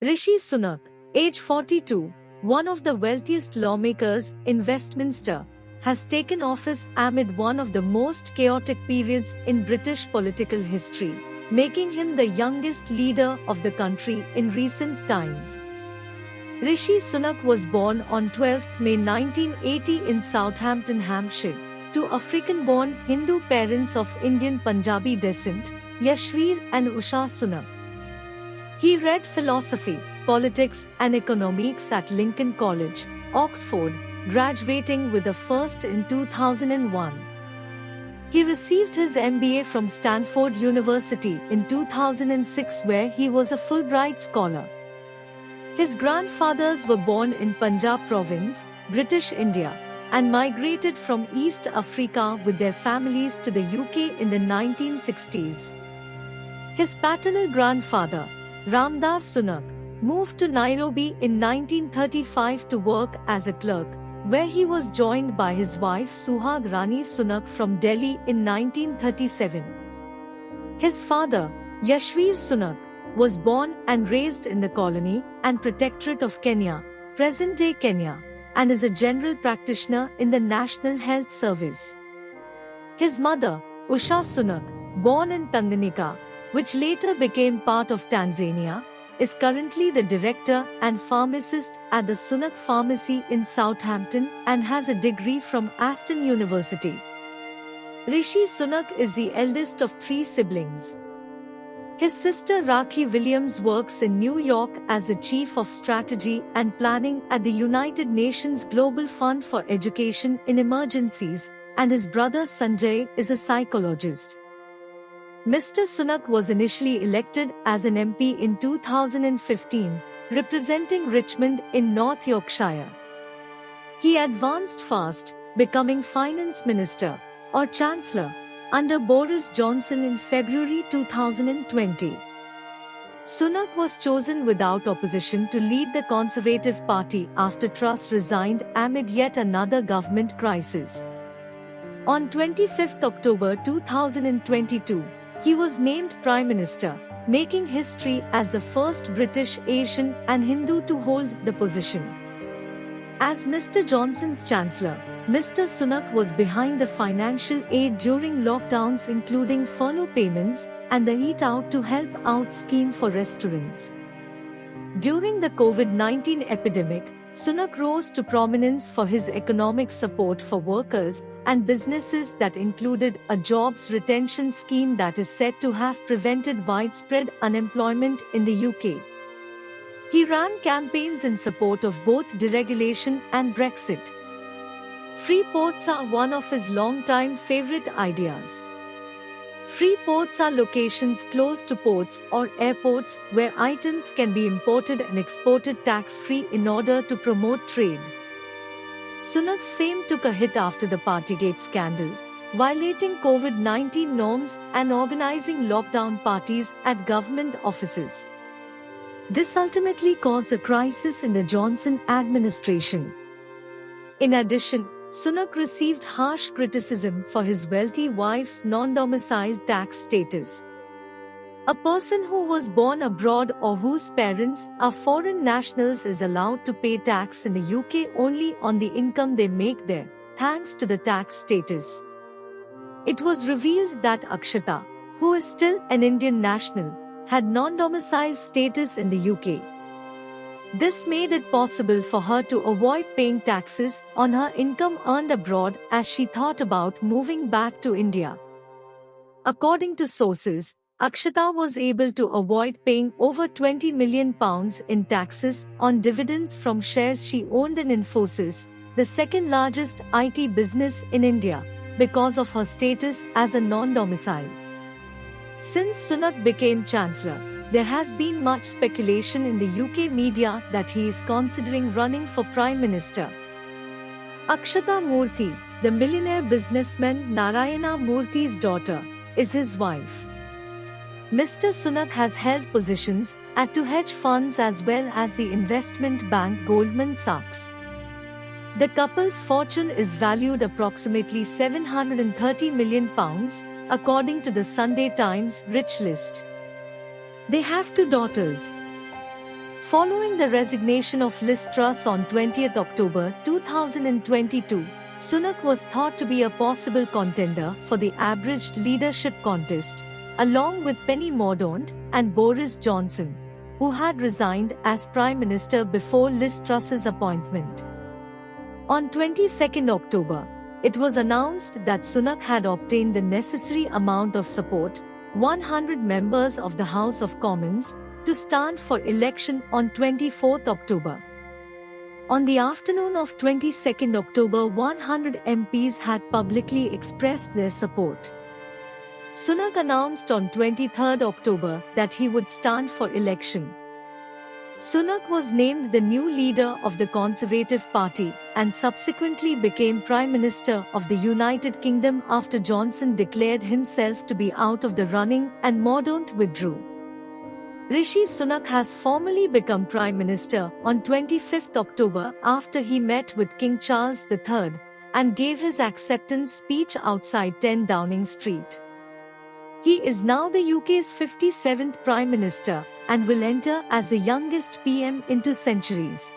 Rishi Sunak, age 42, one of the wealthiest lawmakers in Westminster, has taken office amid one of the most chaotic periods in British political history, making him the youngest leader of the country in recent times. Rishi Sunak was born on 12 May 1980 in Southampton, Hampshire, to African-born Hindu parents of Indian Punjabi descent, Yashveer and Usha Sunak. He read philosophy, politics and economics at Lincoln College, Oxford, graduating with a first in 2001. He received his MBA from Stanford University in 2006, where he was a Fulbright scholar. His grandfathers were born in Punjab province, British India, and migrated from East Africa with their families to the UK in the 1960s. His paternal grandfather, Ramdas Sunak, moved to Nairobi in 1935 to work as a clerk, where he was joined by his wife Suhag Rani Sunak from Delhi in 1937. His father, Yashveer Sunak, was born and raised in the colony and protectorate of Kenya, present-day Kenya, and is a general practitioner in the National Health Service. His mother, Usha Sunak, born in Tanganyika, which later became part of Tanzania, is currently the director and pharmacist at the Sunak Pharmacy in Southampton and has a degree from Aston University. Rishi Sunak is the eldest of 3 siblings. His sister Rakhi Williams works in New York as the Chief of Strategy and Planning at the United Nations Global Fund for Education in Emergencies, and his brother Sanjay is a psychologist. Mr. Sunak was initially elected as an MP in 2015, representing Richmond in North Yorkshire. He advanced fast, becoming Finance Minister, or Chancellor, under Boris Johnson in February 2020. Sunak was chosen without opposition to lead the Conservative Party after Truss resigned amid yet another government crisis. On 25 October 2022, he was named Prime Minister, making history as the first British, Asian and Hindu to hold the position. As Mr. Johnson's Chancellor, Mr. Sunak was behind the financial aid during lockdowns, including furlough payments and the Eat Out to Help Out scheme for restaurants. During the COVID-19 epidemic, Sunak rose to prominence for his economic support for workers and businesses that included a jobs retention scheme that is said to have prevented widespread unemployment in the UK. He ran campaigns in support of both deregulation and Brexit. Free ports are one of his long-time favorite ideas. Free ports are locations close to ports or airports where items can be imported and exported tax-free in order to promote trade. Sunak's fame took a hit after the Partygate scandal, violating COVID-19 norms and organizing lockdown parties at government offices. This ultimately caused a crisis in the Johnson administration. In addition, Sunak received harsh criticism for his wealthy wife's non-domiciled tax status. A person who was born abroad or whose parents are foreign nationals is allowed to pay tax in the UK only on the income they make there, thanks to the tax status. It was revealed that Akshata, who is still an Indian national, had non-domiciled status in the UK. This made it possible for her to avoid paying taxes on her income earned abroad as she thought about moving back to India. According to sources, Akshata was able to avoid paying over £20 million in taxes on dividends from shares she owned in Infosys, the second largest IT business in India, because of her status as a non-domicile. Since Sunak became Chancellor, there has been much speculation in the UK media that he is considering running for Prime Minister. Akshata Murthy, the millionaire businessman Narayana Murthy's daughter, is his wife. Mr. Sunak has held positions at two hedge funds as well as the investment bank Goldman Sachs. The couple's fortune is valued approximately £730 million, according to the Sunday Times Rich List. They have 2 daughters. Following the resignation of Liz Truss on 20th October 2022, Sunak was thought to be a possible contender for the abridged leadership contest, along with Penny Mordaunt and Boris Johnson, who had resigned as Prime Minister before Liz Truss's appointment. On 22nd October, it was announced that Sunak had obtained the necessary amount of support, 100 members of the House of Commons, to stand for election on 24th October. On the afternoon of 22nd October, 100 MPs had publicly expressed their support. Sunak announced on 23rd October that he would stand for election. Sunak was named the new leader of the Conservative Party and subsequently became Prime Minister of the United Kingdom after Johnson declared himself to be out of the running and Mordaunt withdrew. Rishi Sunak has formally become Prime Minister on 25th October after he met with King Charles III and gave his acceptance speech outside 10 Downing Street. He is now the UK's 57th Prime Minister and will enter as the youngest PM in 2 centuries.